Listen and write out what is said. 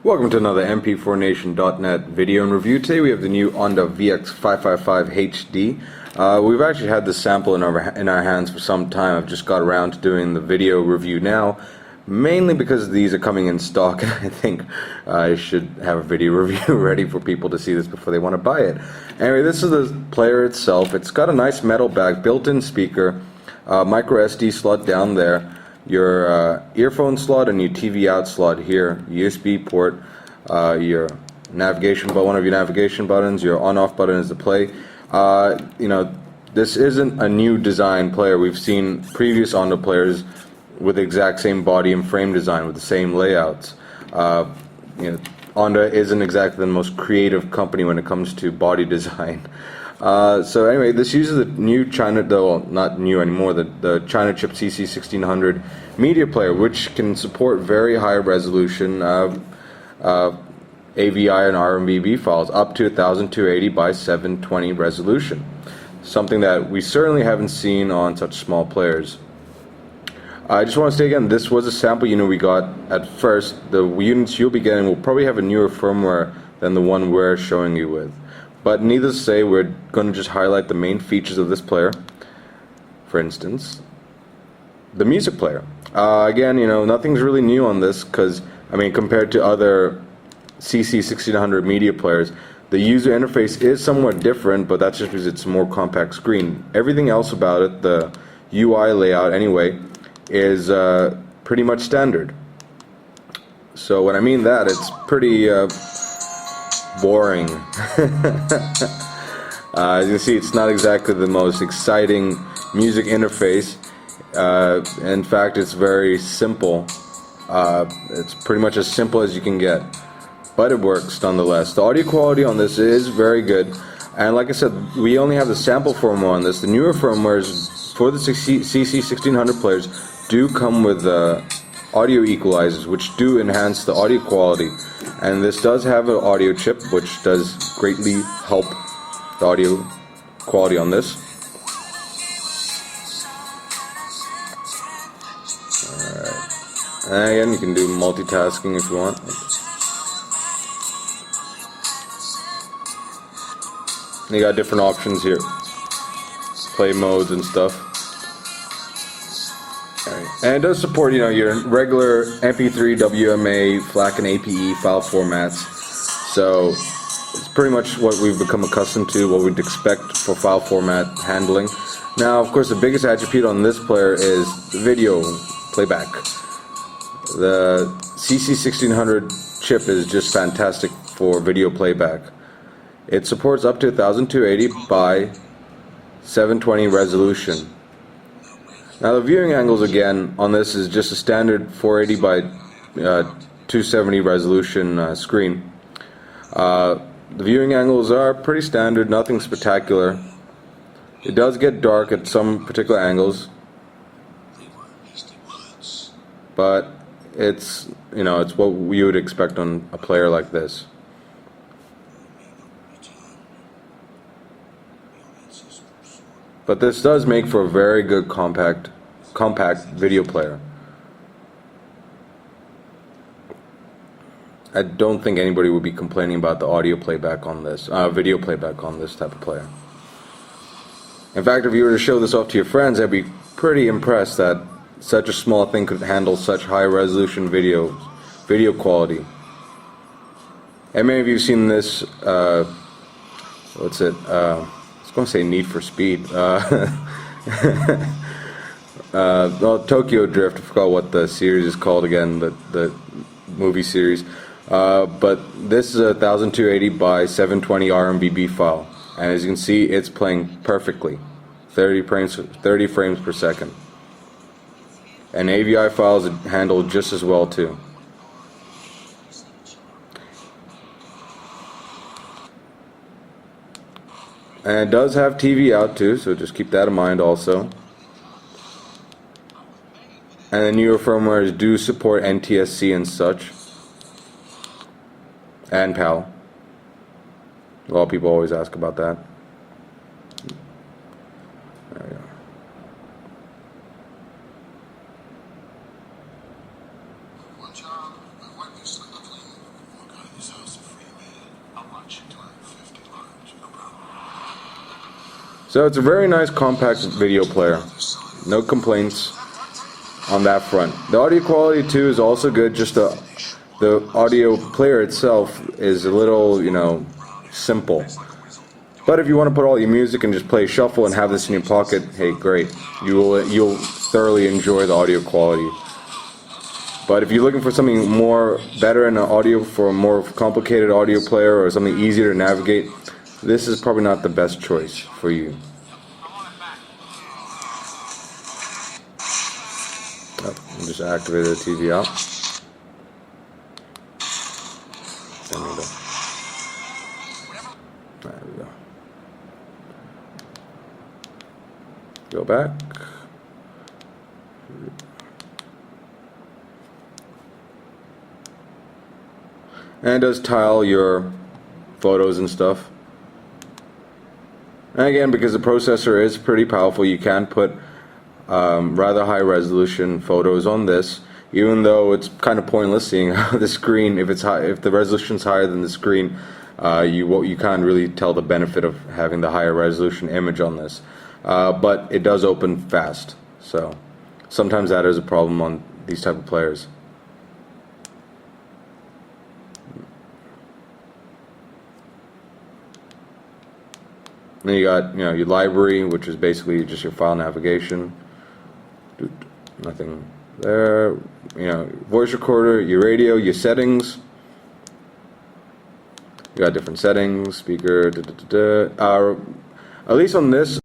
Welcome to another MP4Nation.net video and review. Today we have the new Onda VX555HD. We've actually had this sample in our hands for some time. I've just got around to doing the video review now, mainly because these are coming in stock, and I think I should have a video review ready for people to see this before they want to buy it. Anyway, this is the player itself. It's got a nice metal back, built-in speaker, micro SD slot down there, your earphone slot and your TV out slot here, USB port, your navigation, one of your navigation buttons, your on-off button is the play. This isn't a new design player. We've seen previous Onda players with the exact same body and frame design with the same layouts. Onda isn't exactly the most creative company when it comes to body design. So anyway, this uses the new China, though not new anymore, the China chip CC1600 media player, which can support very high resolution AVI and RMBB files up to 1280 by 720 resolution. Something that we certainly haven't seen on such small players. I just want to say again, this was a sample we got at first. The units you'll be getting will probably have a newer firmware than the one we're showing you with. But needless to say, we're going to just highlight the main features of this player. For instance, the music player. Again, nothing's really new on this because, compared to other CC1600 media players, the user interface is somewhat different, but that's just because it's a more compact screen. Everything else about it, the UI layout anyway, is pretty much standard. So when I mean that, it's pretty boring. As you can see, it's not exactly the most exciting music interface. In fact, it's very simple. It's pretty much as simple as you can get, but it works nonetheless. The audio quality on this is very good, and like I said, we only have the sample firmware on this. The newer firmwares for the CC1600 players do come with audio equalizers, which do enhance the audio quality, and this does have an audio chip, which does greatly help the audio quality on this. Alright, and again, you can do multitasking if you want. And you got different options here, play modes and stuff. And it does support, your regular MP3, WMA, FLAC, and APE file formats. So it's pretty much what we've become accustomed to, what we'd expect for file format handling. Now, of course, the biggest attribute on this player is the video playback. The CC1600 chip is just fantastic for video playback. It supports up to 1280 by 720 resolution. Now the viewing angles again on this is just a standard 480 by 270 resolution screen. The viewing angles are pretty standard, nothing spectacular. It does get dark at some particular angles, but it's what you would expect on a player like this. But this does make for a very good compact video player. I don't think anybody would be complaining about the audio playback on this, video playback on this type of player. In fact, if you were to show this off to your friends, they'd be pretty impressed that such a small thing could handle such high resolution video quality. And many of you have seen this, what's it, I was going to say Need for Speed. Tokyo Drift, I forgot what the series is called again, the movie series. But this is a 1280 by 720 RMBB file, and as you can see, it's playing perfectly, 30 frames per second. And AVI files handle just as well too. And it does have TV out too, so just keep that in mind also. And the newer firmwares do support NTSC and such. And PAL. A lot of people always ask about that. There we go. So it's a very nice compact video player. No complaints on that front. The audio quality too is also good, just the audio player itself is a little, you know, simple. But if you want to put all your music and just play shuffle and have this in your pocket, hey, great. You'll thoroughly enjoy the audio quality. But if you're looking for something more better in the audio, for a more complicated audio player or something easier to navigate, this is probably not the best choice for you. Oh, just activated the TV out. There we go. There we go. Go back. And it does tile your photos and stuff. And again, because the processor is pretty powerful, you can put rather high resolution photos on this, even though it's kind of pointless seeing the screen. If the resolution's higher than the screen, you can't really tell the benefit of having the higher resolution image on this. But it does open fast, so sometimes that is a problem on these type of players. Then you got, you know, your library, which is basically just your file navigation. Nothing there. You know, voice recorder, your radio, your settings. You got different settings, speaker. At least on this,